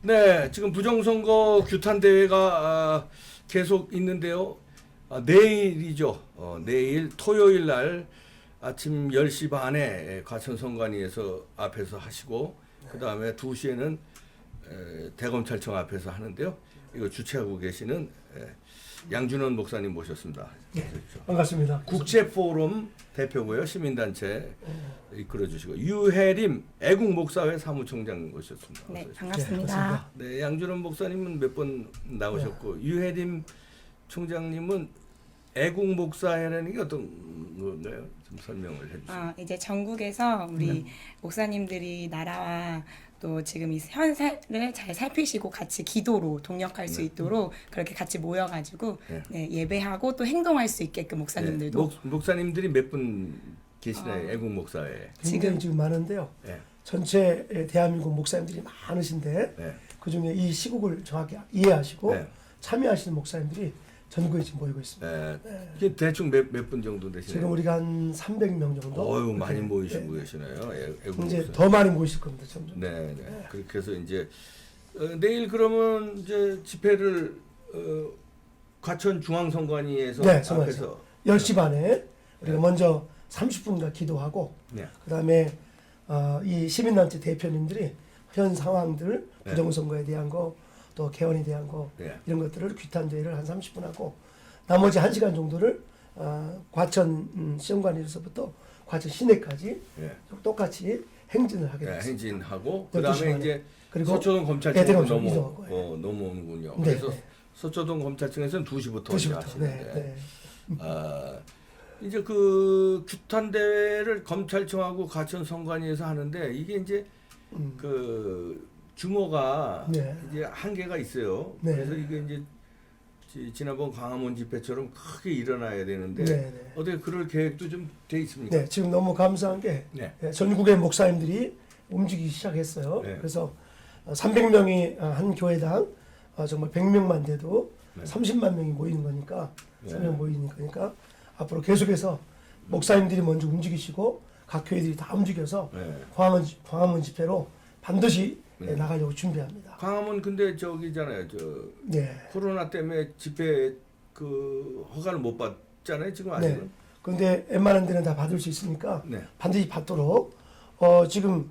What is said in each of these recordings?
네, 지금 부정선거 규탄 대회가 계속 있는데요. 내일이죠. 내일 토요일 날 아침 10시 반에 과천선관위에서 앞에서 하시고 그 다음에 2시에는 대검찰청 앞에서 하는데요. 이거 주최하고 계시는 양준원 목사님 모셨습니다. 네, 반갑습니다. 국제포럼 대표고요. 시민단체 이끌어주시고 유해림 애국목사회 사무총장 모셨습니다. 네, 어서 반갑습니다. 네, 양준원 목사님은 몇 번 나오셨고 유해림 총장님은 애국목사회라는 게 어떤 건가요? 좀 설명을 해주세요. 이제 전국에서 우리 목사님들이 나라와 또 지금 이 현세를 잘 살피시고 같이 기도로 동력할 수 있도록 그렇게 같이 모여가지고 네. 예배하고 또 행동할 수 있게끔 목사님들도 목사님들이 몇 분 계시나요? 애국목사회. 굉장히 지금 많은데요. 네. 전체 대한민국 목사님들이 많으신데 네. 그중에 이 시국을 정확히 이해하시고 네. 참여하시는 목사님들이 전국에 지금 모이고 있습니다. 이게 대충 몇 분 정도 되시나요? 지금 우리가 한 300명 정도. 어유 많이 이렇게, 모이시고 네. 계시네요. 이제 애국목사회. 더 많이 모이실 겁니다. 점점. 네. 그렇게 해서 이제 내일 그러면 이제 집회를 과천 중앙선관위에서 네, 앞에서 10시 반에 우리가 네. 먼저 30분간 기도하고 네. 그다음에 이 시민단체 대표님들이 현 상황들 네. 부정선거에 대한 거 또 개헌에 대한 거 네. 이런 것들을 규탄 대회를 한 30분 하고 나머지 1시간 정도를 과천 시험관에서부터 과천 시내까지 네. 똑같이 행진을 하게 네, 됐습니다. 행진하고 12시 그다음에 반에. 이제 그리고 서초동 검찰청으로 대검찰 이동하고, 넘어오는군요. 네, 그래서 네. 서초동 검찰청에서는 2시부터 2시부터. 하시는데 이제 그 규탄 대회를 검찰청하고 과천 선관위에서 하는데 이게 이제 그 규모가 네. 이제 한계가 있어요. 네. 그래서 이게 이제 지난번 광화문 집회처럼 크게 일어나야 되는데 네, 네. 어떻게 그럴 계획도 좀 돼 있습니까? 네, 지금 너무 감사한 게 네. 전국의 목사님들이 움직이기 시작했어요. 네. 그래서 300명이 한 교회당 정말 100명만 돼도 네. 30만 명이 모이는 거니까 네. 3명 모이는 거니까 앞으로 계속해서 목사님들이 먼저 움직이시고 각 교회들이 다 움직여서 네. 광화문 집회로 반드시 네. 나가려고 준비합니다. 광화문 근데 저기잖아요. 네. 코로나 때문에 집회 그 허가를 못 받잖아요. 지금 아직은. 네. 그런데 웬만한 데는 다 받을 수 있으니까 네. 반드시 받도록 지금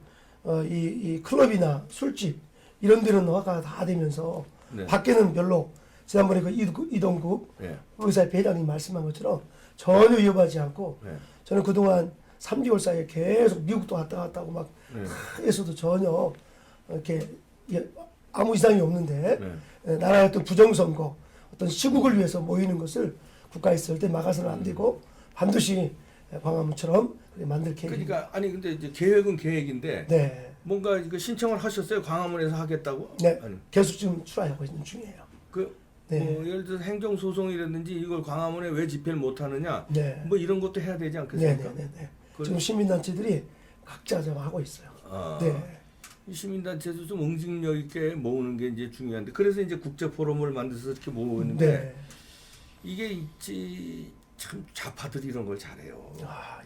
이 클럽이나 술집 이런 데는 허가가 다 되면서 네. 밖에는 별로 지난번에 그 이동국 네. 의사협회 회장님 말씀한 것처럼 전혀 위협하지 않고 네. 저는 그동안 3개월 사이에 계속 미국도 왔다 갔다 하고 막 네. 에서도 전혀 이렇게 아무 이상이 없는데 네. 나라의 어떤 부정선거 어떤 시국을 위해서 모이는 것을 국가에서 절대 막아서는 안 되고 반드시 광화문처럼 만들 계획입니다. 그러니까 아니 근데 이제 계획은 계획인데 네, 뭔가 이거 신청을 하셨어요? 광화문에서 하겠다고? 네, 아니. 계속 지금 출하하고 있는 중이에요. 그 네. 뭐 예를 들어서 행정 소송이라든지 이걸 광화문에 왜 집회를 못 하느냐? 네, 뭐 이런 것도 해야 되지 네, 않겠습니까? 네, 네, 네. 그걸- 지금 시민단체들이 각자 좀 하고 있어요. 아, 네, 이 시민단체도 좀 응징력 있게 모으는 게 이제 중요한데 그래서 이제 국제 포럼을 만들어서 이렇게 모으는데 네. 이게 있지 참 좌파들이 이런 걸 잘해요.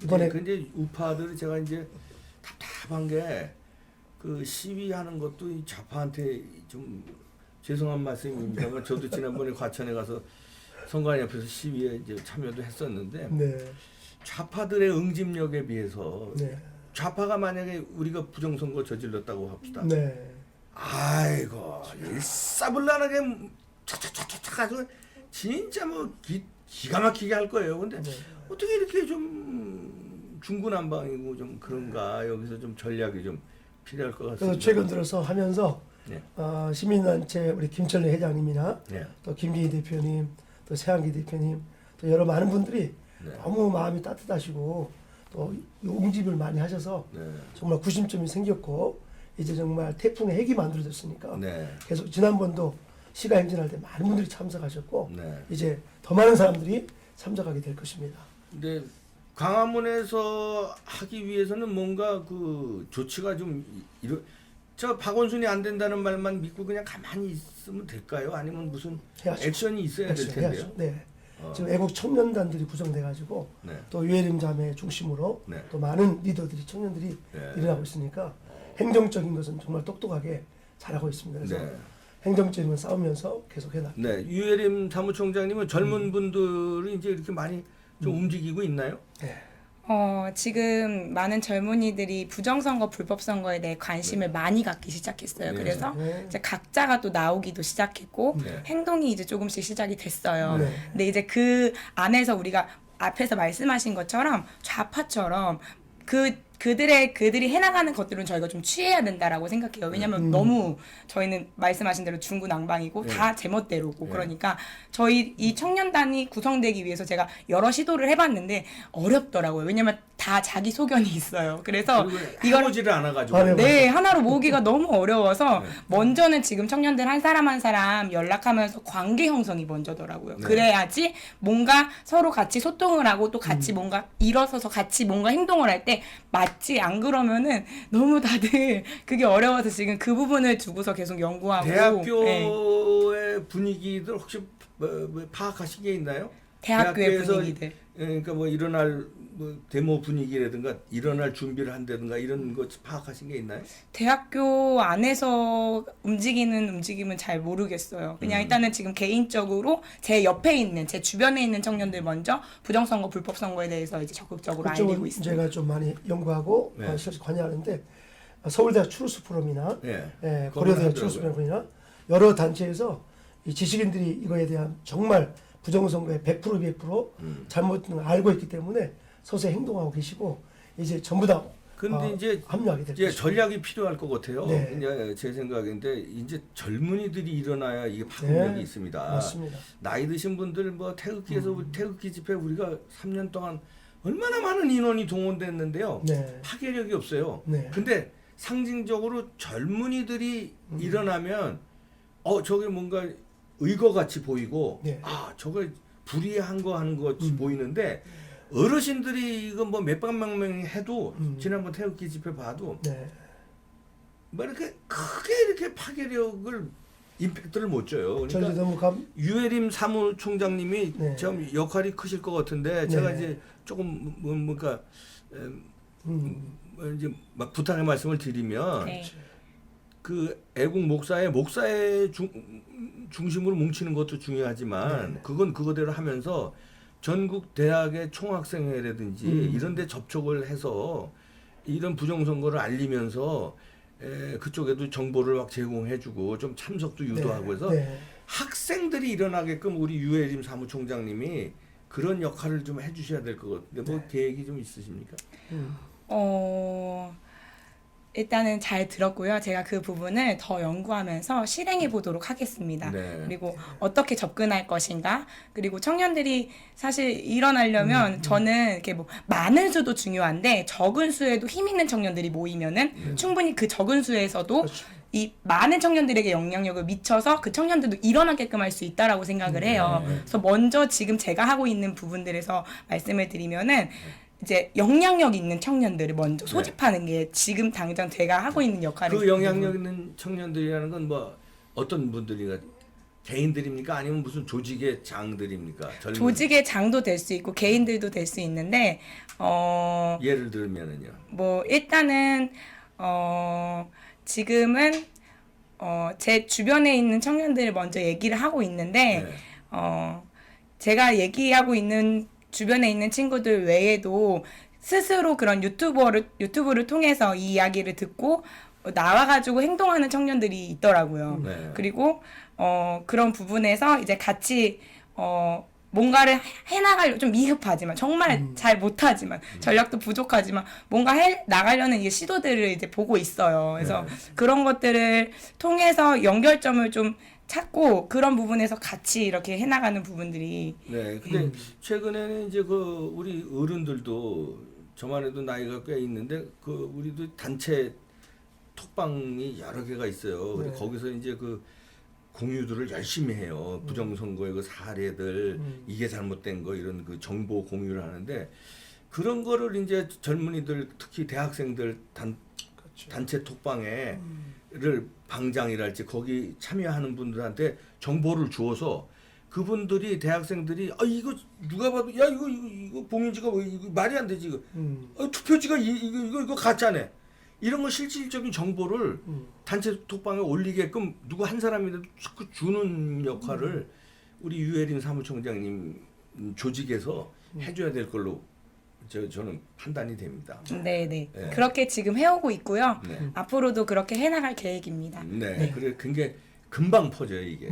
이번에 근데 우파들이 제가 이제 답답한 게 그 시위하는 것도 이 좌파한테 좀 죄송한 말씀입니다만 저도 지난번에 과천에 가서 선관위 앞에서 시위에 이제 참여도 했었는데 네, 좌파들의 응집력에 비해서 네, 좌파가 만약에 우리가 부정선거 저질렀다고 합시다. 네, 아이고 일사불란하게 차차차차차 가지고 진짜 뭐 기가 막히게 할 거예요. 근데 네. 어떻게 이렇게 좀 중구난방이고 좀 그런가 여기서 좀 전략이 좀 필요할 것 같습니다. 그래서 최근 들어서 하면서 네. 시민단체 우리 김철래 회장님이나 네. 또 김기희 대표님, 또 세한기 대표님, 또 여러 많은 분들이 네. 너무 마음이 따뜻하시고 또 응집을 많이 하셔서 네. 정말 구심점이 생겼고 이제 정말 태풍의 핵이 만들어졌으니까 네. 계속 지난번도 시가 행진할 때 많은 분들이 참석하셨고 네. 이제 더 많은 사람들이 참석하게 될 것입니다. 근데 광화문에서 하기 위해서는 뭔가 그 조치가 좀 저 박원순이 안 된다는 말만 믿고 그냥 가만히 있으면 될까요? 아니면 무슨 해야죠. 액션이 있어야 될 텐데요. 해야죠. 네. 어. 지금 애국 청년단들이 구성돼가지고 네. 또 유해림 자매 중심으로 네. 또 많은 리더들이 청년들이 네. 일어나고 있으니까 행정적인 것은 정말 똑똑하게 잘하고 있습니다. 그래서 네. 행정적인 싸우면서 계속 해나. 네, 유해림 사무총장님은 젊은 분들이 이제 이렇게 많이 좀 움직이고 있나요? 네. 지금 많은 젊은이들이 부정선거, 불법선거에 대해 관심을 많이 갖기 시작했어요. 네. 그래서 네. 이제 각자가 또 나오기도 시작했고 네. 행동이 이제 조금씩 시작이 됐어요. 네. 근데 이제 그 안에서 우리가 앞에서 말씀하신 것처럼 좌파처럼 그들이 해나가는 것들은 저희가 좀 취해야 된다라고 생각해요. 왜냐면 너무 저희는 말씀하신 대로 중구난방이고 네. 다 제멋대로고 네. 그러니까 저희 이 청년단이 구성되기 위해서 제가 여러 시도를 해봤는데 어렵더라고요. 왜냐면 다 자기 소견이 있어요. 그래서 그리고 이걸 해보지를 않아가지고. 아, 네. 네, 하나로 모으기가 너무 어려워서 네. 먼저는 지금 청년들 한 사람 연락하면서 관계 형성이 먼저더라고요. 네. 그래야지 뭔가 서로 같이 소통을 하고 또 같이 뭔가 일어서서 같이 뭔가 행동을 할 때 맞지. 안 그러면은 너무 다들 그게 어려워서 지금 그 부분을 두고서 계속 연구하고 대학교의 네. 분위기들 혹시 뭐 파악하신 게 있나요? 대학교의 대학교에서 분위기들. 그러니까 뭐 일어날 뭐 데모 분위기라든가 일어날 준비를 한다든가 이런 거 파악하신 게 있나요? 대학교 안에서 움직이는 움직임은 잘 모르겠어요. 그냥 일단은 지금 개인적으로 제 옆에 있는 제 주변에 있는 청년들 먼저 부정선거, 불법선거에 대해서 이제 적극적으로 알리고 그쪽은 있습니다. 제가 좀 많이 연구하고 네. 실제 관여하는데 서울대학 추루스 포럼이나 네. 예, 그거 고려대학 하더라고요. 추루스 포럼이나 여러 단체에서 이 지식인들이 이거에 대한 정말 부정선거의 100% 잘못된 걸 알고 있기 때문에 서서히 행동하고 계시고 이제 전부 다 근데 이제 합류하게 될 이제 것입니다. 전략이 필요할 것 같아요. 네. 이제 제 생각인데 이제 젊은이들이 일어나야 이게 파급력이 네. 있습니다. 맞습니다. 나이 드신 분들 뭐 태극기에서 태극기 집회 우리가 3년 동안 얼마나 많은 인원이 동원됐는데요. 네. 파괴력이 없어요. 네. 근데 상징적으로 젊은이들이 일어나면 저게 뭔가 의거같이 보이고 네. 저거 불이한 거 하는 것 같이 보이는데 어르신들이 이거 뭐 몇백만 명이 해도 지난번 태극기 집회 봐도 네. 뭐 이렇게 크게 이렇게 파괴력을 임팩트를 못 줘요. 저희도 그러니까 너무 유해림 사무총장님이 네. 참 역할이 크실 것 같은데 제가 네. 이제 조금 뭔가 음, 이제 막 부탁의 말씀을 드리면 네. 그 애국 목사의 중심으로 뭉치는 것도 중요하지만 네. 그건 그거대로 하면서 전국 대학의 총학생회라든지 이런 데 접촉을 해서 이런 부정선거를 알리면서 그쪽에도 정보를 막 제공해주고 좀 참석도 유도하고 해서 네. 학생들이 일어나게끔 우리 유해림 사무총장님이 그런 역할을 좀 해주셔야 될 것 같은데 뭐 계획이 좀 있으십니까? 일단은 잘 들었고요. 제가 그 부분을 더 연구하면서 실행해 보도록 하겠습니다. 네. 그리고 어떻게 접근할 것인가? 그리고 청년들이 사실 일어나려면 저는 이렇게 뭐 많은 수도 중요한데 적은 수에도 힘 있는 청년들이 모이면은 충분히 그 적은 수에서도 그렇죠. 이 많은 청년들에게 영향력을 미쳐서 그 청년들도 일어나게끔 할 수 있다라고 생각을 해요. 그래서 먼저 지금 제가 하고 있는 부분들에서 말씀을 드리면은 이제 영향력 있는 청년들을 먼저 소집하는 게 지금 당장 제가 하고 있는 역할을 그 영향력 있는 청년들이라는 건 뭐 어떤 분들이가 개인들입니까? 아니면 무슨 조직의 장들입니까? 젊은 조직의 장도 될 수 있고 개인들도 될 수 있는데 예를 들면은요. 뭐 일단은 지금은 제 주변에 있는 청년들을 먼저 얘기를 하고 있는데 네. 제가 얘기하고 있는 주변에 있는 친구들 외에도 스스로 그런 유튜브를 통해서 이 이야기를 듣고 나와가지고 행동하는 청년들이 있더라고요. 네. 그리고 그런 부분에서 이제 같이 뭔가를 해나가려 좀 미흡하지만 정말 잘 못하지만 전략도 부족하지만 뭔가 나가려는 이게 시도들을 이제 보고 있어요. 그래서 그런 것들을 통해서 연결점을 좀 찾고 그런 부분에서 같이 이렇게 해나가는 부분들이 네. 근데 최근에는 이제 그 우리 어른들도 저만 해도 나이가 꽤 있는데 그 우리도 단체 톡방이 여러 개가 있어요. 근데 네. 거기서 이제 그 공유들을 열심히 해요. 부정선거의 그 사례들 이게 잘못된 거 이런 그 정보 공유를 하는데 그런 거를 이제 젊은이들 특히 대학생들 그렇죠. 단체 톡방에 를 방장이랄지 거기 참여하는 분들한테 정보를 주어서 그분들이 대학생들이 이거 누가 봐도 야 이거 봉인지가 왜 이거 말이 안 되지 이거 투표지가 이거 가짜네 이런 거 실질적인 정보를 단체 톡방에 올리게끔 누구 한 사람이라도 자꾸 주는 역할을 우리 유해린 사무총장님 조직에서 해줘야 될 걸로 저는 판단이 됩니다. 네네. 네. 그렇게 지금 해오고 있고요. 네. 앞으로도 그렇게 해나갈 계획입니다. 네, 그래 그게 금방 퍼져요 이게.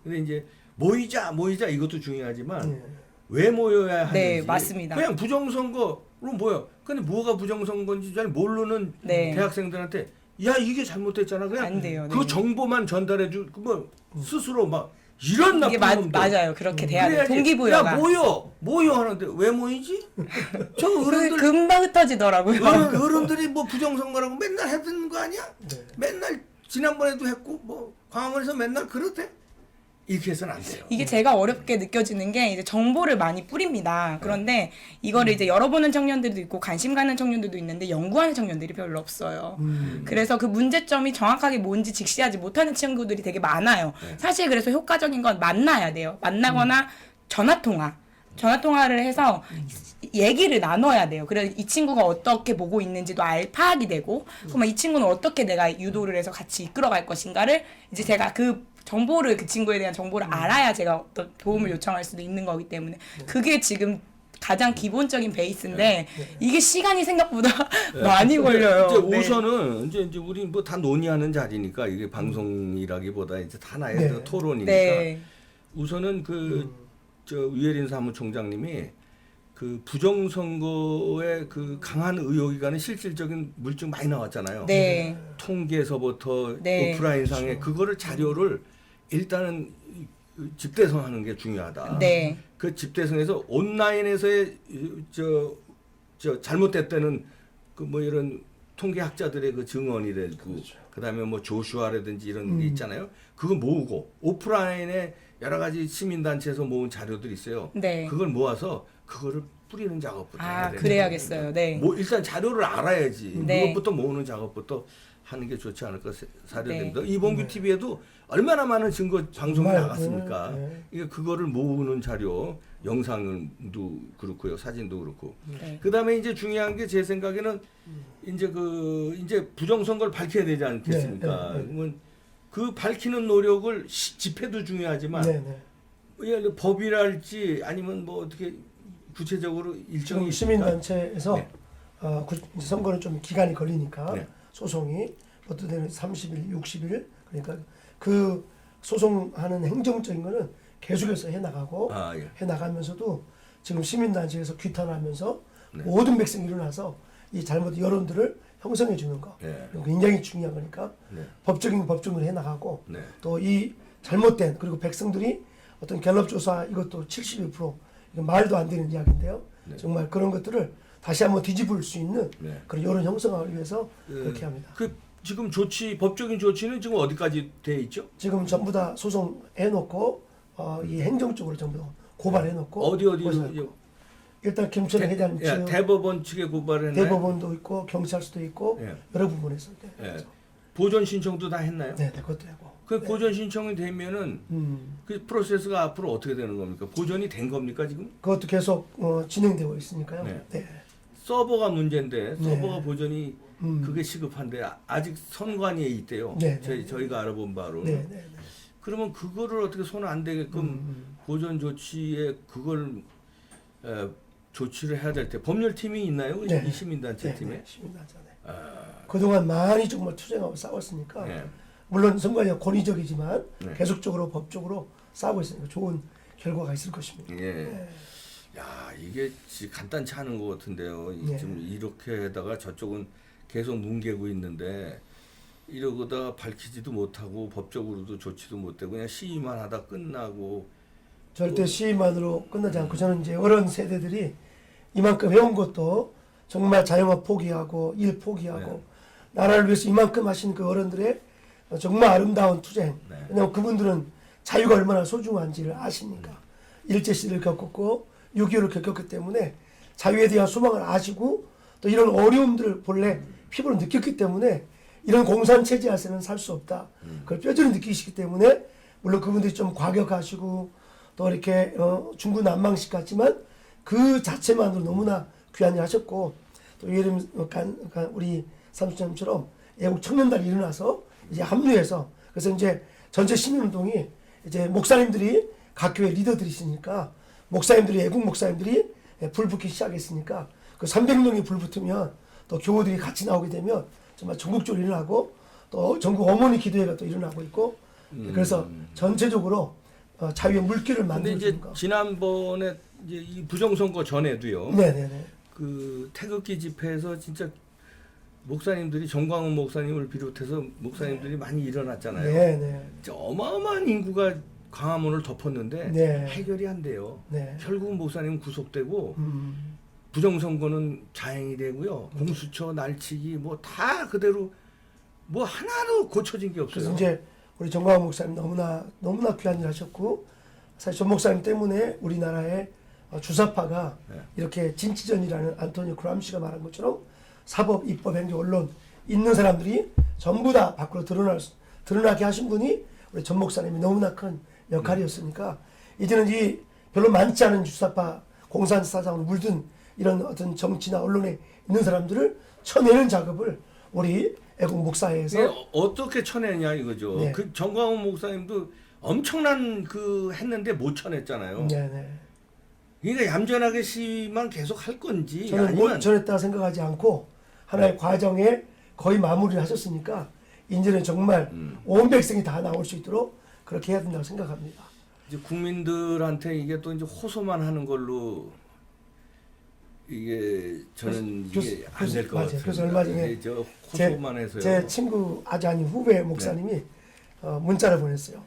근데 이제 모이자 이것도 중요하지만 왜 모여야 하는지. 네, 맞습니다. 그냥 부정선거로 모여. 근데 뭐가 부정선거인지 잘 모르는 네. 대학생들한테 야 이게 잘못됐잖아. 그냥 안 돼요. 그 네. 정보만 전달해 주고 뭐 스스로 막 이런 이게 나쁜 놈들. 맞아요. 그렇게 돼야 돼요. 그래야지. 동기부여가. 야 모여 하는데 왜 모이지? 저 그 어른들 금방 흩어지더라고요. 어른들이 뭐 부정선거라고 맨날 했던 거 아니야? 네. 맨날 지난번에도 했고 뭐 광화문에서 맨날 그렇대? 이렇게 해서는 안 돼요. 이게 제가 어렵게 느껴지는 게 이제 정보를 많이 뿌립니다. 그런데 이거를 이제 열어보는 청년들도 있고 관심 가는 청년들도 있는데 연구하는 청년들이 별로 없어요. 그래서 그 문제점이 정확하게 뭔지 직시하지 못하는 친구들이 되게 많아요. 네. 사실 그래서 효과적인 건 만나야 돼요. 만나거나 전화통화를 해서 얘기를 나눠야 돼요. 그래서 이 친구가 어떻게 보고 있는지도 파악이 되고, 그러면 이 친구는 어떻게 내가 유도를 해서 같이 이끌어갈 것인가를 이제 제가 그 정보를 그 친구에 대한 정보를 알아야 제가 어떤 도움을 요청할 수도 있는 거기 때문에 그게 지금 가장 기본적인 베이스인데 이게 시간이 생각보다 많이 걸려요. 이제 네. 우선은 이제 우리 뭐 다 논의하는 자리니까 이게 방송이라기보다 이제 하나의 네. 또 토론이니까 네. 우선은 저 유해린 사무총장님이 그 부정선거에 그 강한 의혹이 가는 실질적인 물증 많이 나왔잖아요. 네. 통계에서부터 네. 오프라인상에 그거를 자료를 일단은 집대성하는 게 중요하다. 네. 그 집대성에서 온라인에서의 저 잘못됐다는 그 뭐 이런 통계학자들의 그 증언이라고 그다음에 뭐 조슈아라든지 이런 게 있잖아요. 그거 모으고 오프라인에 여러 가지 시민단체에서 모은 자료들이 있어요. 네. 그걸 모아서 그거를 뿌리는 작업부터 해야 되는 그래야겠어요. 거거든요. 네. 뭐 일단 자료를 알아야지. 네. 그것부터 모으는 작업부터 하는 게 좋지 않을까 사료됩니다. 네. 이봉규 TV에도 얼마나 많은 증거 방송이 정말, 나갔습니까? 네. 이게 그거를 모으는 자료, 영상도 그렇고요, 사진도 그렇고. 네. 그다음에 이제 중요한 게 제 생각에는 이제 부정선거를 밝혀야 되지 않겠습니까? 네, 네, 네. 그러면 그 밝히는 노력을 집회도 중요하지만 네, 네. 예를 들어 법이랄지 아니면 뭐 어떻게 구체적으로 일정이 지금 있습니까? 시민단체에서 네. 선거는 좀 기간이 걸리니까 네. 소송이 어떤 데는 30일, 60일 그러니까 그 소송하는 행정적인 거는 계속해서 해나가고 예. 해나가면서도 지금 시민단체에서 규탄하면서 네. 모든 백성이 일어나서 이 잘못 여론들을 형성해 주는 거 네. 이거 굉장히 중요한 거니까 네. 법적인 법정을 해나가고 네. 또 이 잘못된 그리고 백성들이 어떤 갤럽 조사 이것도 71% 이거 말도 안 되는 이야기인데요. 네. 정말 그런 것들을 다시 한번 뒤집을 수 있는 네. 그런 여론 형성하기 위해서 그렇게 합니다. 그 지금 법적인 조치는 지금 어디까지 돼 있죠? 지금 전부 다 소송해놓고 이 행정적으로 전부 다 고발해놓고 어디로 고소했고. 일단 김천의 회장 측 대법원 측에 고발을 했나요? 대법원도 있고 경찰서도 있고 예. 여러 부분에서 예. 보존 신청도 다 했나요? 네, 그것도 하고. 그 보존 신청이 되면은 그 프로세스가 앞으로 어떻게 되는 겁니까? 보존이 된 겁니까 지금? 그것도 계속 진행되고 있으니까요. 네. 네. 서버가 문제인데 네. 서버가 보존이 그게 시급한데 아직 선관위에 있대요. 네, 네. 저희가 알아본 바로. 네, 네, 네. 그러면 그거를 어떻게 손 안 대게끔 보존 조치에 그걸 조치를 해야 될 때 법률팀이 있나요? 네. 이 시민단체 네, 팀에? 네, 시민단체. 네. 그동안 많이 정말 투쟁하고 싸웠으니까 네. 물론 선관위가 권위적이지만 네. 계속적으로 법적으로 싸우고 있으니까 좋은 결과가 있을 것입니다. 예. 네. 야 이게 간단치 않은 것 같은데요. 네. 지금 이렇게다가 저쪽은 계속 뭉개고 있는데 이러고다 밝히지도 못하고 법적으로도 조치도 못되고 그냥 시위만 하다 끝나고 절대 시위만으로 끝나지 않고 저는 이제 어른 세대들이 이만큼 해온 것도 정말 자영업 포기하고 일 포기하고 네. 나라를 위해서 이만큼 하신 그 어른들의 정말 아름다운 투쟁. 네. 왜냐하면 그분들은 자유가 얼마나 소중한지를 아시니까 일제시대를 겪었고 6.25를 겪었기 때문에 자유에 대한 소망을 아시고 또 이런 어려움들을 본래 피부로 느꼈기 때문에 이런 공산체제에서는 살 수 없다. 그걸 뼈저리 느끼시기 때문에 물론 그분들이 좀 과격하시고 또 이렇게 중구난방식 같지만 그 자체만으로 너무나 귀한 일 하셨고 또 예를 들면 우리 삼수장님처럼 애국 청년단이 일어나서 이제 합류해서 그래서 이제 전체 시민운동이 이제 목사님들이 각 교회 리더들이시니까 목사님들이 애국 목사님들이 불 붙기 시작했으니까 그 300명이 불 붙으면 또 교우들이 같이 나오게 되면 정말 전국적으로 일어나고 또 전국 어머니 기도회가 또 일어나고 있고 그래서 전체적으로 자유의 물길을 근데 만들어 이제 주는 거. 지난번에 이제 이 부정선거 전에도요. 네네네. 그 태극기 집회에서 진짜 목사님들이 정광훈 목사님을 비롯해서 목사님들이 많이 일어났잖아요. 네네. 진짜 어마어마한 인구가 광화문을 덮었는데 네. 해결이 안 돼요. 네. 결국은 목사님은 구속되고 부정선거는 자행이 되고요. 공수처 날치기 뭐 다 그대로 뭐 하나도 고쳐진 게 없어요. 그래서 이제 우리 정광훈 목사님 너무나 귀한 일 하셨고 사실 전 목사님 때문에 우리나라의 주사파가 네. 이렇게 진치전이라는 안토니오 그람시가 말한 것처럼 사법, 입법, 행정, 언론 있는 사람들이 전부 다 밖으로 드러나게 하신 분이 우리 전 목사님이 너무나 큰 역할이었으니까 이제는 이 별로 많지 않은 주사파 공산 사상으로 물든 이런 어떤 정치나 언론에 있는 사람들을 쳐내는 작업을 우리 애국 목사회에서 이게 어떻게 쳐내냐 이거죠. 네. 그 정광훈 목사님도 엄청난 그 했는데 못 쳐냈잖아요. 네네. 그러니까 얌전하게 시위만 계속 할 건지 저는 아니면 못 전했다 생각하지 않고 하나의 과정에 거의 마무리를 하셨으니까 이제는 정말 온 백성이 다 나올 수 있도록 그렇게 해야 된다고 생각합니다. 이제 국민들한테 이게 또 이제 호소만 하는 걸로 이게 저는 이게 안 될 것 맞아요. 같아요. 그래서 얼마 전에 저 호소만 해서요. 제 친구 아주 아닌 후배 목사님이 문자를 보냈어요.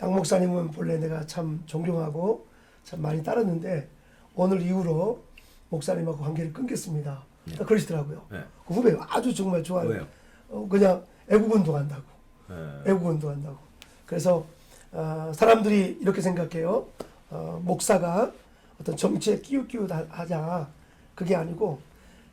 양 목사님은 본래 내가 참 존경하고 참 많이 따랐는데 오늘 이후로 목사님하고 관계를 끊겠습니다. 딱 그러시더라고요. 네. 그 후배가 아주 정말 좋아요. 왜요? 그냥 애국운동한다고. 네. 애국운동한다고. 그래서 사람들이 이렇게 생각해요. 목사가 어떤 정치에 끼우끼우하자 그게 아니고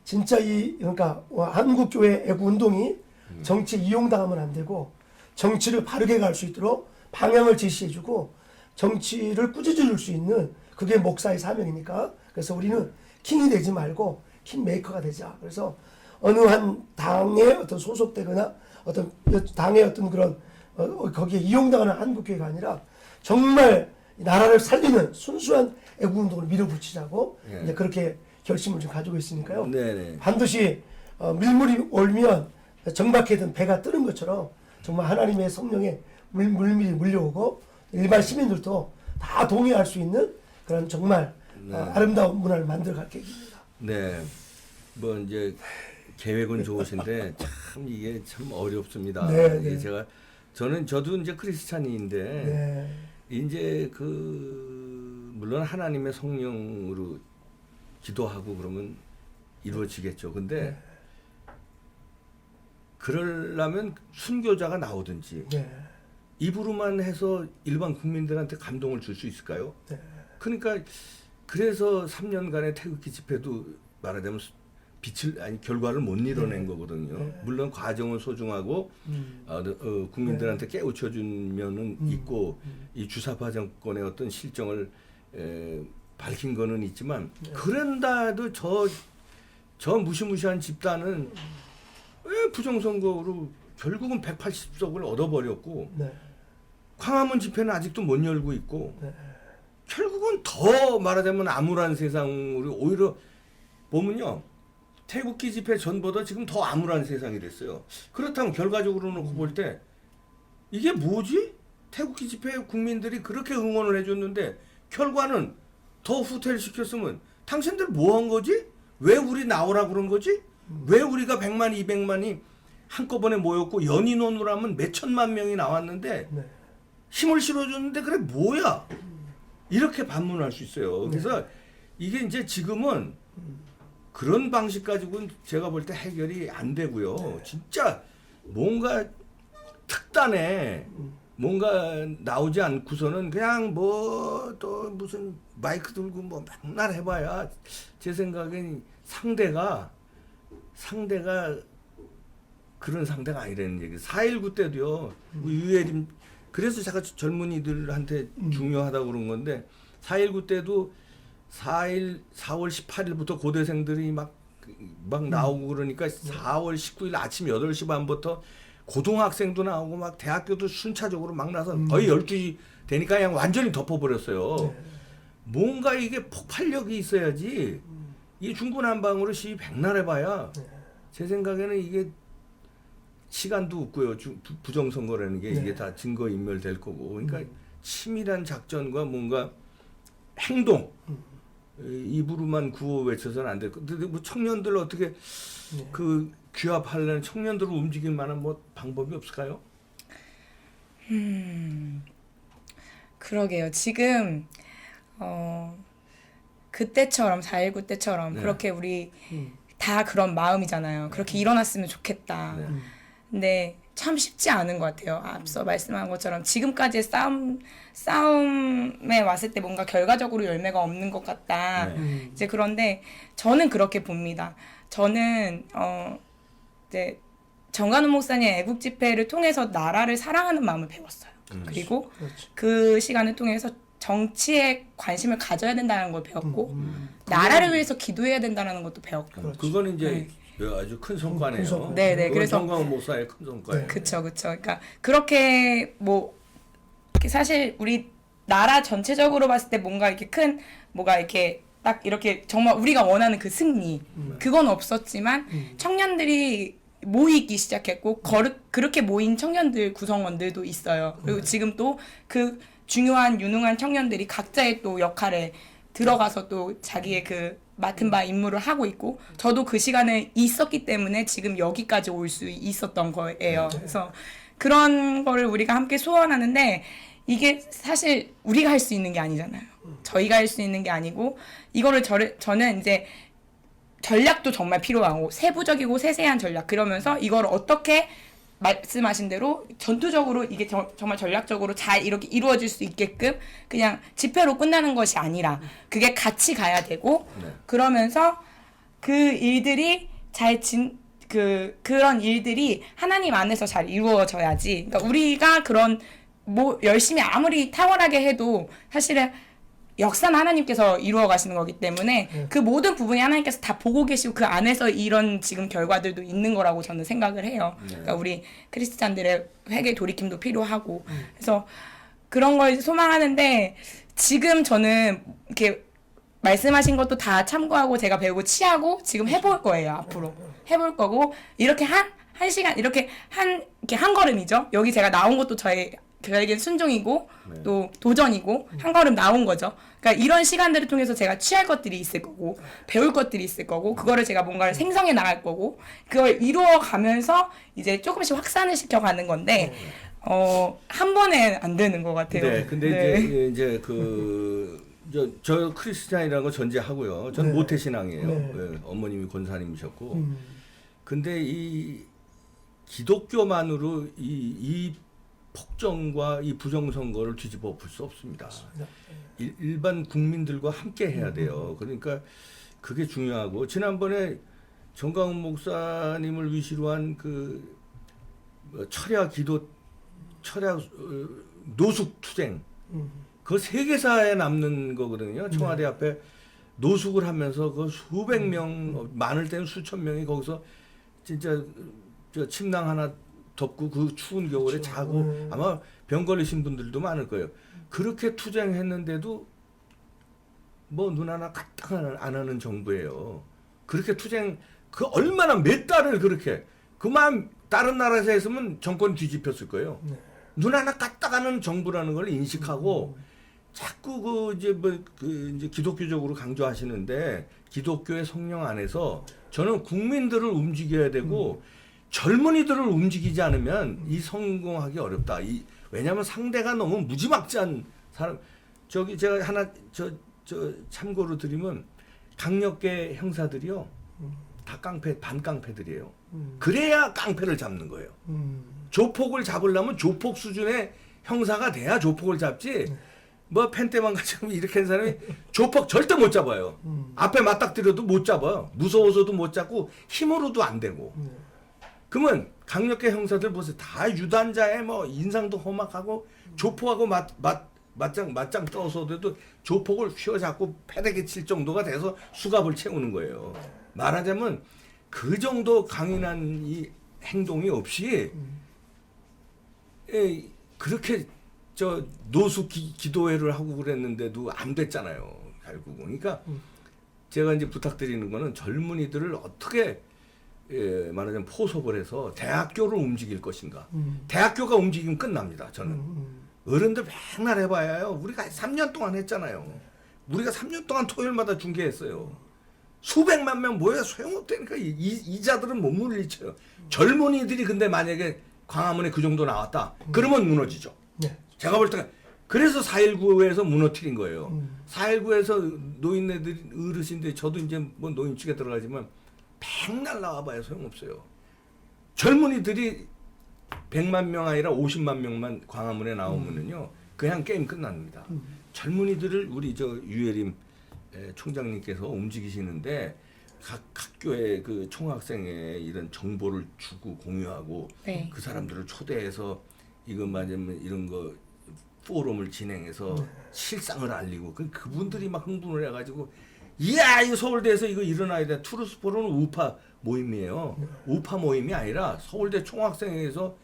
진짜 그러니까 한국교회 애국운동이 정치에 이용당하면 안 되고 정치를 바르게 갈 수 있도록 방향을 제시해주고 정치를 꾸짖어줄 수 있는 그게 목사의 사명이니까 그래서 우리는 킹이 되지 말고 킹메이커가 되자. 그래서 어느 한 당에 어떤 소속되거나 어떤 당의 어떤 그런 거기에 이용당하는 한국교회가 아니라 정말 나라를 살리는 순수한 애국운동을 밀어붙이자고 예. 이제 그렇게 결심을 좀 가지고 있으니까요. 네네. 반드시 밀물이 올면 정박해든 배가 뜨는 것처럼 정말 하나님의 성령의 물밀이 물려오고 일반 시민들도 다 동의할 수 있는 그런 정말 네. 아름다운 문화를 만들어갈 계획입니다. 네. 뭐 이제 계획은 좋으신데 참 이게 참 어렵습니다. 네, 이게 네. 저도 이제 크리스찬인데 네. 이제 물론 하나님의 성령으로 기도하고 그러면 이루어지겠죠. 근데 그러려면 순교자가 나오든지 네. 입으로만 해서 일반 국민들한테 감동을 줄 수 있을까요? 네. 그러니까 그래서 3년간의 태극기 집회도 말하자면 결과를 못 이뤄낸 거거든요. 네. 물론 과정은 소중하고 국민들한테 깨우쳐준 면은 있고 이 주사파 정권의 어떤 실정을 밝힌 거는 있지만 그런다도 저 무시무시한 집단은 왜 부정선거로 결국은 180석을 얻어버렸고 네. 광화문 집회는 아직도 못 열고 있고 네. 결국은 더 말하자면 암울한 세상으로 오히려 보면요. 태극기 집회 전보다 지금 더 암울한 세상이 됐어요. 그렇다면 결과적으로 놓고 볼 때 이게 뭐지? 태극기 집회에 국민들이 그렇게 응원을 해줬는데 결과는 더 후퇴를 시켰으면 당신들 뭐 한 거지? 왜 우리 나오라 그런 거지? 왜 우리가 100만, 200만이 한꺼번에 모였고 연인원으로 하면 몇 천만 명이 나왔는데 네. 힘을 실어줬는데 그래 뭐야? 이렇게 반문할 수 있어요. 그래서 이게 이제 지금은 그런 방식 가지고는 제가 볼 때 해결이 안 되고요. 진짜 뭔가 특단에 뭔가 나오지 않고서는 그냥 뭐 또 무슨 마이크 들고 뭐 맨날 해봐야 제 생각엔 상대가 그런 상대가 아니라는 얘기. 4.19 때도요. 유해림 그래서 제가 젊은이들한테 중요하다고 그런 건데 4.19 때도 4월 18일부터 고대생들이 막 막 나오고 그러니까 4월 19일 아침 8시 반부터 고등학생도 나오고 막 대학교도 순차적으로 막 나서 거의 12시 되니까 그냥 완전히 덮어버렸어요. 뭔가 이게 폭발력이 있어야지. 이 중구난방으로 시위 백날 해봐야 제 생각에는 이게 시간도 없고요. 부정선거라는 게 이게 다 증거인멸될 거고. 그러니까 치밀한 작전과 뭔가 행동 입으로만 구호 외쳐서는 안 될 거. 근데 뭐 청년들 어떻게 그 규합하려는 청년들을 움직일 만한 뭐 방법이 없을까요? 그러게요. 지금 그때처럼 4.19 때처럼 네. 그렇게 우리 다 그런 마음이잖아요. 그렇게 일어났으면 좋겠다. 네. 근데 참 쉽지 않은 것 같아요. 앞서 말씀한 것처럼 지금까지의 싸움에 왔을 때 뭔가 결과적으로 열매가 없는 것 같다. 네. 이제 그런데 저는 그렇게 봅니다. 저는 이제 정관훈 목사님의 애국 집회를 통해서 나라를 사랑하는 마음을 배웠어요. 그리고 그렇죠. 그 시간을 통해서 정치에 관심을 가져야 된다는 걸 배웠고 나라를 위해서 기도해야 된다는 것도 배웠고 그거는 이제 아주 큰 성과네요. 큰 성과. 네, 네. 그건 그래서 정광훈 목사의 큰 성과예요. 그쵸. 그러니까 그렇게 뭐 이렇게 사실 우리 나라 전체적으로 봤을 때 뭔가 이렇게 큰 뭐가 이렇게 딱 이렇게 정말 우리가 원하는 그 승리 그건 없었지만 청년들이 모이기 시작했고 그렇게 모인 청년들 구성원들도 있어요. 그리고 지금 또 그 중요한 유능한 청년들이 각자의 또 역할에 들어가서 또 자기의 그 맡은 바 임무를 하고 있고 저도 그 시간에 있었기 때문에 지금 여기까지 올 수 있었던 거예요. 그래서 그런 거를 우리가 함께 소원하는데 이게 사실 우리가 할 수 있는 게 아니잖아요. 저희가 할 수 있는 게 아니고 이거를 저는 이제 전략도 정말 필요하고 세부적이고 세세한 전략 그러면서 이걸 어떻게 말씀하신 대로 전투적으로 이게 정말 전략적으로 잘 이렇게 이루어질 수 있게끔 그냥 집회로 끝나는 것이 아니라 그게 같이 가야 되고 그러면서 그 일들이 그런 일들이 하나님 안에서 잘 이루어져야지. 그러니까 우리가 그런 뭐 열심히 아무리 탁월하게 해도 사실은 역사는 하나님께서 이루어 가시는 거기 때문에 그 모든 부분이 하나님께서 다 보고 계시고 그 안에서 이런 지금 결과들도 있는 거라고 저는 생각을 해요. 그러니까 우리 크리스찬들의 회개 돌이킴도 필요하고 그래서 그런 걸 소망하는데 지금 저는 이렇게 말씀하신 것도 다 참고하고 제가 배우고 취하고 지금 해볼 거예요. 앞으로 해볼 거고 이렇게 한 시간 이렇게 한 걸음이죠. 여기 제가 나온 것도 저에겐 순종이고 또 도전이고 한 걸음 나온 거죠. 그러니까 이런 시간들을 통해서 제가 취할 것들이 있을 거고 배울 것들이 있을 거고 그거를 제가 뭔가를 생성해 나갈 거고 그걸 이루어 가면서 이제 조금씩 확산을 시켜가는 건데 한 번에 안 되는 것 같아요. 네, 근데 이제 저 크리스찬이라는 거 전제하고요. 저는 모태 신앙이에요. 네, 어머님이 권사님이셨고, 근데 이 기독교만으로 이 폭정과 이 부정선거를 뒤집어 엎을 수 없습니다. 일반 국민들과 함께 해야 돼요. 그러니까 그게 중요하고 지난번에 정광훈 목사님을 위시로 한 그 철야 노숙 투쟁 그 세계사에 남는 거거든요. 청와대 앞에 노숙을 하면서 그 수백 명 많을 때는 수천 명이 거기서 진짜 저 침낭 하나 덮고 그 추운 겨울에 자고 아마 병 걸리신 분들도 많을 거예요. 그렇게 투쟁했는데도 뭐 눈 하나 까딱 안 하는 정부예요. 그렇게 그 얼마나 몇 달을 그렇게 그만 다른 나라에서 했으면 정권 뒤집혔을 거예요. 눈 하나 까딱 하는 정부라는 걸 인식하고 자꾸 이제 기독교적으로 강조하시는데 기독교의 성령 안에서 저는 국민들을 움직여야 되고 젊은이들을 움직이지 않으면 이 성공하기 어렵다. 왜냐하면 상대가 너무 무지막지한 사람. 제가 하나 참고로 드리면 강력계 형사들이요 다 반깡패들이에요. 그래야 깡패를 잡는 거예요. 조폭을 잡으려면 조폭 수준의 형사가 돼야 조폭을 잡지. 뭐 펜때만 가지고 이렇게 한 사람이 조폭 절대 못 잡아요. 앞에 맞닥뜨려도 못 잡아요. 무서워서도 못 잡고 힘으로도 안 되고. 그러면 강력계 형사들 보세요. 다 유단자의 뭐 인상도 험악하고 조폭하고 맞짱 떠서도 조폭을 휘어잡고 패대기 칠 정도가 돼서 수갑을 채우는 거예요. 말하자면 그 정도 강인한 이 행동이 없이 그렇게 저 노수 기도회를 하고 그랬는데도 안 됐잖아요. 결국은. 그러니까 제가 이제 부탁드리는 거는 젊은이들을 어떻게 말하자면 포섭을 해서 대학교를 움직일 것인가. 대학교가 움직이면 끝납니다. 저는. 어른들 맨날 해봐야요. 우리가 3년 동안 했잖아요. 우리가 3년 동안 토요일마다 중계했어요. 수백만 명 모여 소용없다니까. 이자들은 못 물리쳐요. 젊은이들이 근데 만약에 광화문에 그 정도 나왔다. 그러면 무너지죠. 네. 제가 볼 때 그래서 4.19에서 무너뜨린 거예요. 4.19에서 노인네들이 어르신들 저도 이제 뭐 노인 측에 들어가지만 백날 나와봐야 소용없어요. 젊은이들이 100만 명 아니라 50만 명만 광화문에 나오면은요 그냥 게임 끝납니다. 젊은이들을 우리 저 유해림 총장님께서 움직이시는데 각 학교에 그 총학생회 이런 정보를 주고 공유하고 네. 그 사람들을 초대해서 이거 맞으면 이런 거 포럼을 진행해서 실상을 알리고 그분들이 막 흥분을 해가지고 이야 이 서울대에서 이거 일어나야 돼. 투르스 포럼은 우파 모임이에요. 우파 모임이 아니라 서울대 총학생회에서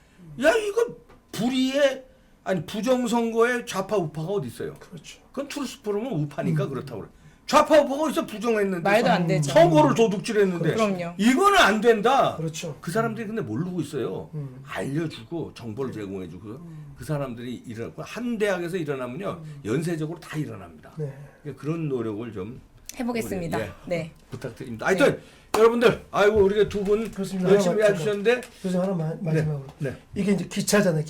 야 이거 불의의 아니 부정선거에 좌파 우파가 어디 있어요? 그렇죠. 그건 투르스 포럼은 우파니까 그렇다고 그래. 좌파 우파가 어디서 부정했는데 말도 안 되죠. 선거를 도둑질했는데 그럼요. 이거는 안 된다. 그렇죠. 그 사람들이 근데 모르고 있어요. 알려주고 정보를 제공해주고 그 사람들이 일어나고 한 대학에서 일어나면요 연쇄적으로 다 일어납니다. 네. 그러니까 그런 노력을 좀 해보겠습니다. 우리, 예, 네. 부탁드립니다. 하여튼 여러분들 아이고 우리가 두 분 그렇습니다. 열심히 하나만 해주셨는데 그래서 하나 마지막으로 네. 이게 이제 기차잖아요.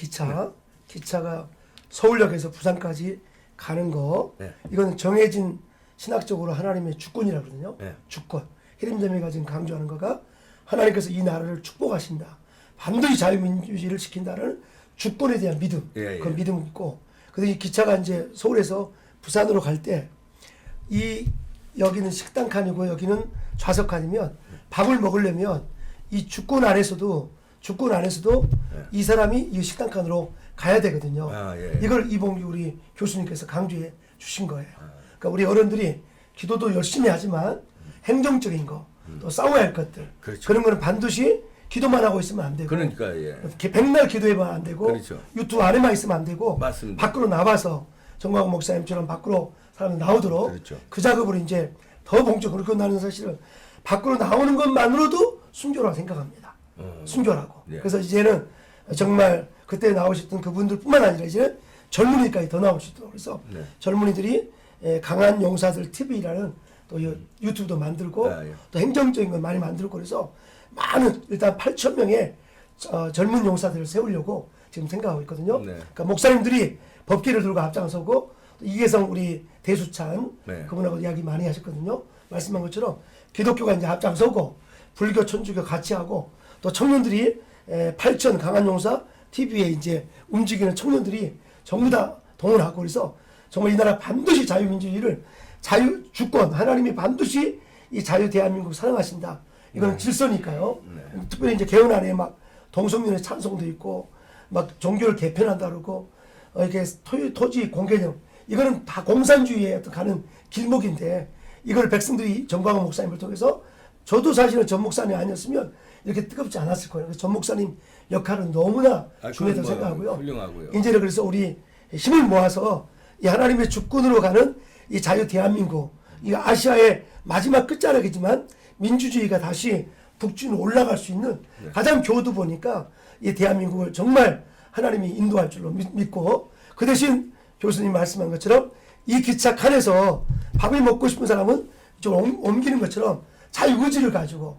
기차가 서울역에서 부산까지 가는 거 네. 이거는 정해진 신학적으로 하나님의 주권이라고 그러거든요. 네. 주권. 히림자매가 지금 강조하는 거가 하나님께서 이 나라를 축복하신다. 반드시 자유민주주의를 지킨다는 주권에 대한 믿음. 예, 그 예. 믿음을 있고 그래서 이 기차가 이제 서울에서 부산으로 갈 때 이 여기는 식당 칸이고 여기는 좌석 칸이면 밥을 먹으려면 이 주권 안에서도 이 사람이 이 식당 칸으로 가야 되거든요. 아, 예, 예. 이걸 이봉규 우리 교수님께서 강조해 주신 거예요. 그러니까 우리 어른들이 기도도 열심히 하지만 행정적인 거, 또 싸워야 할 것들, 그렇죠. 그런 거는 반드시 기도만 하고 있으면 안 되고, 그러니까 예. 이렇게 백날 기도해만 안 되고, 그렇죠. 유튜브 안에만 있으면 안 되고, 맞습니다. 밖으로 나와서 정광훈 목사님처럼 밖으로 사람이 나오도록 그렇죠. 그 작업을 이제 더 본격적으로 그리고 나는 사실은 밖으로 나오는 것만으로도 순교라고 생각합니다. 순교라고. 예. 그래서 이제는 정말 그때 나오셨던 그분들뿐만 아니라 이제 젊은이까지 더 나올 수 있도록 그래서 네. 젊은이들이 강한 용사들 TV라는 또 유튜브도 만들고 아, 예. 또 행정적인 걸 많이 만들고 그래서 많은 일단 8,000명의 젊은 용사들을 세우려고 지금 생각하고 있거든요. 네. 그러니까 목사님들이 법기를 들고 앞장서고 또 이계성 우리 대수찬 네. 그분하고 이야기 많이 하셨거든요. 말씀한 것처럼 기독교가 이제 앞장서고 불교, 천주교 같이 하고 또 청년들이 8,000 강한 용사 TV에 이제 움직이는 청년들이 전부 다 동원하고 그래서 정말 이 나라 반드시 자유민주주의를 자유 주권 하나님이 반드시 이 자유 대한민국 사랑하신다. 이건 질서니까요. 특별히 이제 개헌 안에 막 동성연애 찬송도 있고 막 종교를 개편한다 그러고 이렇게 토지 공개념 이거는 다 공산주의에 어떤 가는 길목인데 이걸 백성들이 정광훈 목사님을 통해서 저도 사실은 전 목사님이 아니었으면 이렇게 뜨겁지 않았을 거예요. 그래서 전 목사님 역할은 너무나 중요하다고 생각하고요. 훌륭하고요. 이제는 그래서 우리 힘을 모아서 이 하나님의 주권으로 가는 이 자유 대한민국, 이 아시아의 마지막 끝자락이지만 민주주의가 다시 북진으로 올라갈 수 있는 가장 교도 보니까 이 대한민국을 정말 하나님이 인도할 줄로 믿고 그 대신 교수님 말씀한 것처럼 이 기차 칸에서 밥을 먹고 싶은 사람은 좀 옮기는 것처럼 자유의지를 가지고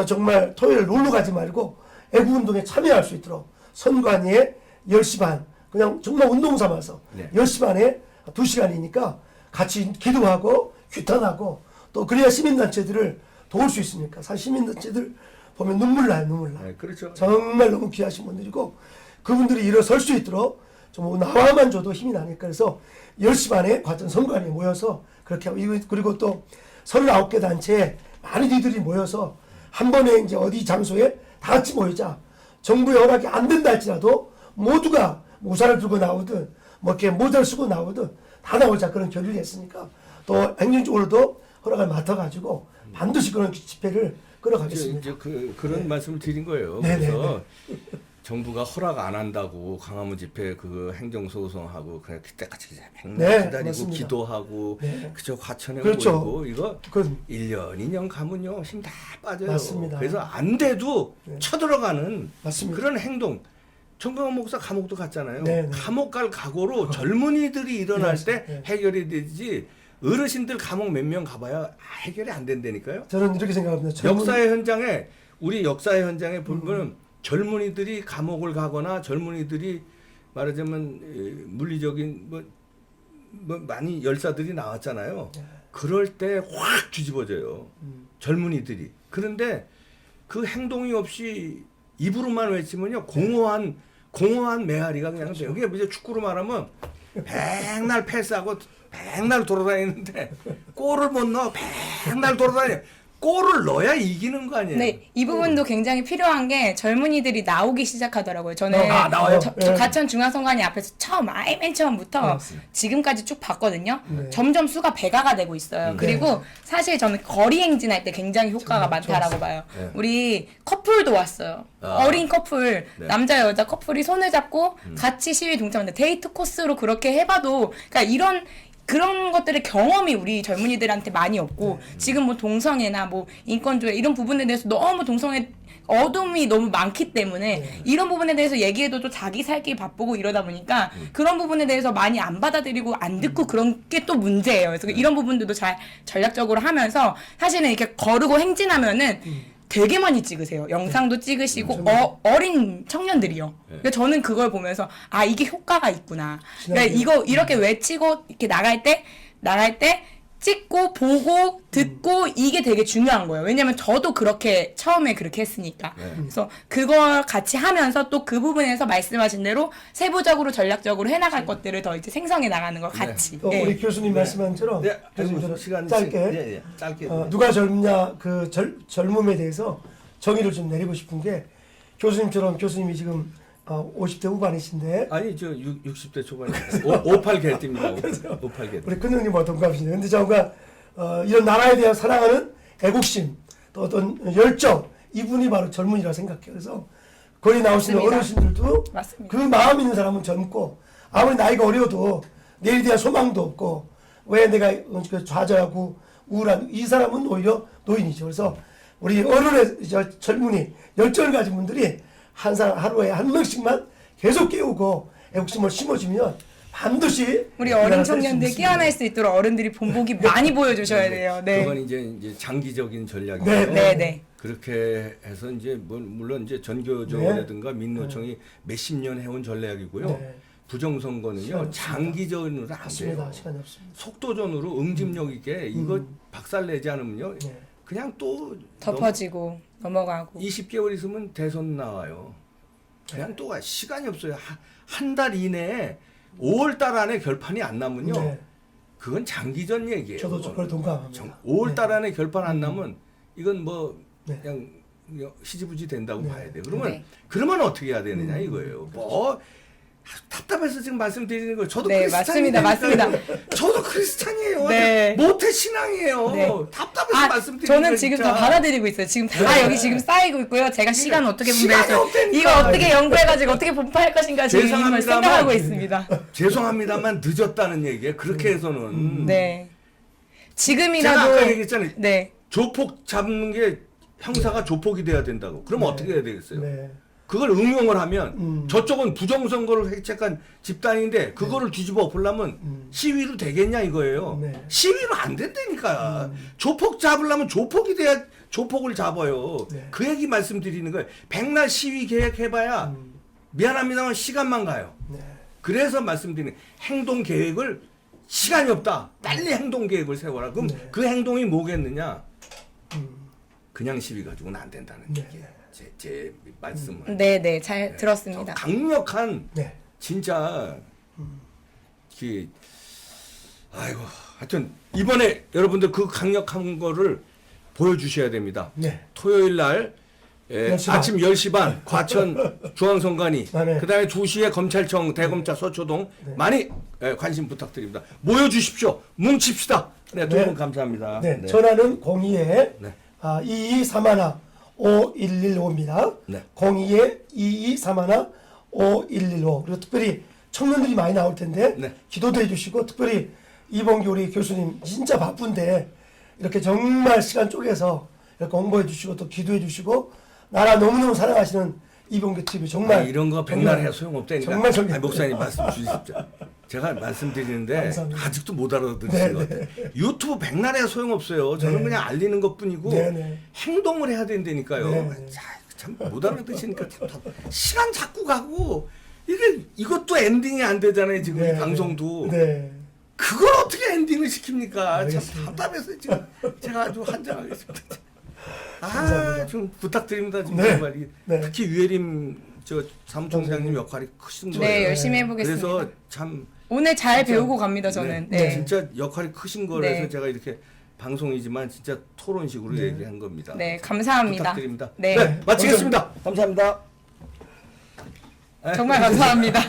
정말 토요일 놀러 가지 말고 애국운동에 참여할 수 있도록 선관위에 10시 반 그냥 정말 운동 삼아서 네. 10시 반에 2시간이니까 같이 기도하고 규탄하고 또 그래야 시민단체들을 도울 수 있으니까 사실 시민단체들 보면 눈물 나요. 네, 그렇죠. 정말 너무 귀하신 분들이고 그분들이 일어설 수 있도록 좀 나와만 줘도 힘이 나니까 그래서 10시 반에 과천 선관위에 모여서 그렇게 하고 그리고 또 39개 단체에 많은 이들이 모여서 한 번에 이제 어디 장소에 다 같이 모이자. 정부의 허락이 안 된다 할지라도 모두가 우산을 들고 나오든 뭐 이렇게 모자를 쓰고 나오든 다 나오자 그런 결의를 했으니까 또 행정적으로도 허락을 맡아가지고 반드시 그런 집회를 끌어가겠습니다. 이제 그런 네. 말씀을 드린 거예요. 네, 그래서 정부가 허락 안 한다고 강화문 집회 그 행정소송하고 그냥 그때까지 백날 네, 기다리고 맞습니다. 기도하고 네. 그저 과천에 그렇죠. 모이고 이거 그건 1년, 2년 가면요 힘 다 빠져요. 맞습니다. 그래서 안 돼도 네. 쳐들어가는 맞습니다. 그런 행동. 정병원 목사 감옥도 갔잖아요. 네, 네. 감옥 갈 각오로 젊은이들이 일어날 때 네. 해결이 되지 어르신들 감옥 몇 명 가봐야 해결이 안 된다니까요. 저는 이렇게 생각합니다. 역사의 현장에 우리 역사의 현장에 보면 젊은이들이 감옥을 가거나 젊은이들이 말하자면 물리적인 뭐 많이 열사들이 나왔잖아요. 그럴 때 확 뒤집어져요. 젊은이들이. 그런데 그 행동이 없이 입으로만 외치면요 공허한 메아리가 그냥 돼요. 그게 이제 축구로 말하면 백날 패스하고 백날 돌아다니는데 골을 못 넣어 백날 돌아다녀. 골을 넣어야 이기는 거 아니에요. 네, 이 부분도 굉장히 필요한 게 젊은이들이 나오기 시작하더라고요. 저는 나와요? 저 네. 가천 중앙선관위 앞에서 맨 처음부터 네. 지금까지 쭉 봤거든요. 네. 점점 수가 배가가 되고 있어요. 그리고 사실 저는 거리 행진할 때 굉장히 효과가 많다라고 봐요. 네. 우리 커플도 왔어요. 어린 커플, 네. 남자 여자 커플이 손을 잡고 같이 시위 동참하는데 데이트 코스로 그렇게 해봐도 그러니까 그런 것들의 경험이 우리 젊은이들한테 많이 없고 지금 뭐 동성애나 뭐 인권조회 이런 부분에 대해서 너무 동성애 어둠이 너무 많기 때문에 이런 부분에 대해서 얘기해도 또 자기 살 길 바쁘고 이러다 보니까 그런 부분에 대해서 많이 안 받아들이고 안 듣고 그런 게 또 문제예요. 그래서 이런 부분들도 잘 전략적으로 하면서 사실은 이렇게 거르고 행진하면은 되게 많이 찍으세요. 영상도 찍으시고 어린 청년들이요. 그러니까 저는 그걸 보면서 아 이게 효과가 있구나. 그러니까 이거 이렇게 외치고 이렇게 나갈 때 찍고 보고 듣고 이게 되게 중요한 거예요. 왜냐면 저도 그렇게 처음에 그렇게 했으니까. 그래서 그걸 같이 하면서 또 그 부분에서 말씀하신 대로 세부적으로 전략적으로 해나갈 것들을 더 이제 생성해 나가는 걸 같이. 또 예. 우리 교수님 말씀한처럼 네, 교수님처럼 시간 짧게 짧게. 누가 젊냐 그 젊음에 대해서 정의를 좀 내리고 싶은 게 교수님이 지금 50대 후반이신데 아니 저 60대 초반에 58 개띠입니다. 58 개띠. 우리 큰 형님과 동갑이시네. 근데 저가 이런 나라에 대한 사랑하는 애국심 또 어떤 열정 이분이 바로 젊은이라 생각해요. 그래서 거기 나오시는 맞습니다. 어르신들도 맞습니다. 그 마음 있는 사람은 젊고 아무리 나이가 어려도 내일에 대한 소망도 없고 왜 내가 좌절하고 우울한 이 사람은 오히려 노인이죠. 그래서 우리 어른의 젊은이 열정을 가진 분들이 한 사람 하루에 한 명씩만 계속 깨우고 애국심을 심어주면 반드시 우리 우리나라 어린 살수 청년들 있습니다. 깨어날 수 있도록 어른들이 본보기 많이 보여주셔야 돼요. 네. 그건 이제 장기적인 전략이에요. 네, 네. 그렇게 해서 이제 물론 이제 전교조라든가 민노총이 몇십 년 해온 전략이고요. 네. 부정선거는요 시간이 장기전으로 안 맞습니다. 돼요. 시간이 없습니다. 속도전으로 응집력 있게 이거 박살내지 않으면요 네. 그냥 또 덮어지고 넘어가고. 20개월 있으면 대선 나와요. 그냥 또 시간이 없어요. 한 달 이내에 5월 달 안에 결판이 안 나면요. 네. 그건 장기전 얘기예요. 저도 그걸 동감합니다. 5월 달 안에 결판 안 나면 이건 뭐 네. 그냥 희지부지 된다고 네. 봐야 돼요. 그러면 네. 그러면 어떻게 해야 되느냐 이거예요. 뭐 답답해서 지금 말씀드리는 거예요. 저도 네, 크리스찬이니까. 맞습니다. 저도 크리스찬이에요. 네. 모태 신앙이에요. 네. 답답해서 말씀드리는 저는 거예요. 지금 진짜. 다 받아들이고 있어요. 지금 다 여기 지금 쌓이고 있고요. 제가 시간 어떻게 시간이 분배해서 없다니까. 이거 어떻게 연구해가지고 어떻게 분파할 것인가 지금 이걸 죄송합니다만 생각하고 있습니다. 죄송합니다만 늦었다는 얘기예요. 그렇게 해서는 네. 제가 지금이라도 아까 얘기했잖아요. 네. 조폭 잡는 게 형사가 조폭이 돼야 된다고. 그럼 어떻게 해야 되겠어요? 네. 그걸 응용을 하면 저쪽은 부정선거를 획책한 집단인데 그거를 뒤집어 엎으려면 시위로 되겠냐 이거예요. 네. 시위로 안 된다니까. 조폭 잡으려면 조폭이 돼야 조폭을 잡아요. 네. 그 얘기 말씀드리는 거예요. 백날 시위 계획해봐야 미안합니다만 시간만 가요. 네. 그래서 말씀드리는 행동 계획을 시간이 없다. 빨리 행동 계획을 세워라. 그럼 네. 그 행동이 뭐겠느냐? 그냥 시위 가지고는 안 된다는 네. 얘기예요. 제 말씀은. 네, 잘 들었습니다. 강력한 네. 진짜 아이고 하여튼 이번에 여러분들 그 강력한 거를 보여주셔야 됩니다. 네. 토요일 날 10시 반. 아침 10시 반 과천 중앙선관위 아, 네. 그다음에 2시에 검찰청 대검차 서초동 많이 관심 부탁드립니다. 모여주십시오. 뭉칩시다. 네, 두 분 감사합니다. 네, 전화는 02에 네. 2231-5115입니다. 네. 02에 2231-5115. 그리고 특별히 청년들이 많이 나올 텐데 네. 기도도 해주시고 특별히 이봉규 우리 교수님 진짜 바쁜데 이렇게 정말 시간 쪼개서 이렇게 홍보해 주시고 또 기도해 주시고 나라 너무너무 사랑하시는 이봉규 TV 정말 이런 거 백날 해야 소용없다니까. 정말 정말 아니, 목사님 말씀 주십시오. 제가 말씀드리는데 감사합니다. 아직도 못 알아듣으신 것 같아요. 유튜브 백날 해야 소용없어요. 저는 네. 그냥 알리는 것뿐이고 네. 행동을 해야 된다니까요. 네. 참 못 알아듣으니까 참 시간 자꾸 가고 이것도 엔딩이 안 되잖아요. 지금 이 방송도. 네. 그걸 어떻게 엔딩을 시킵니까? 알겠습니다. 참 답답해서 지금 제가 아주 환장하겠습니다. 감사합니다. 좀 부탁드립니다. 지금 네. 정말 네. 특히 유해림 저 사무총장님 역할이 크신 거예요. 네, 열심히 해보겠습니다. 그래서 참 오늘 잘 배우고 갑니다. 저는. 네. 진짜 역할이 크신 거라서 네. 제가 이렇게 방송이지만 진짜 토론식으로 얘기한 겁니다. 네, 감사합니다. 부탁드립니다. 네. 마치겠습니다. 감사합니다. 정말 감사합니다.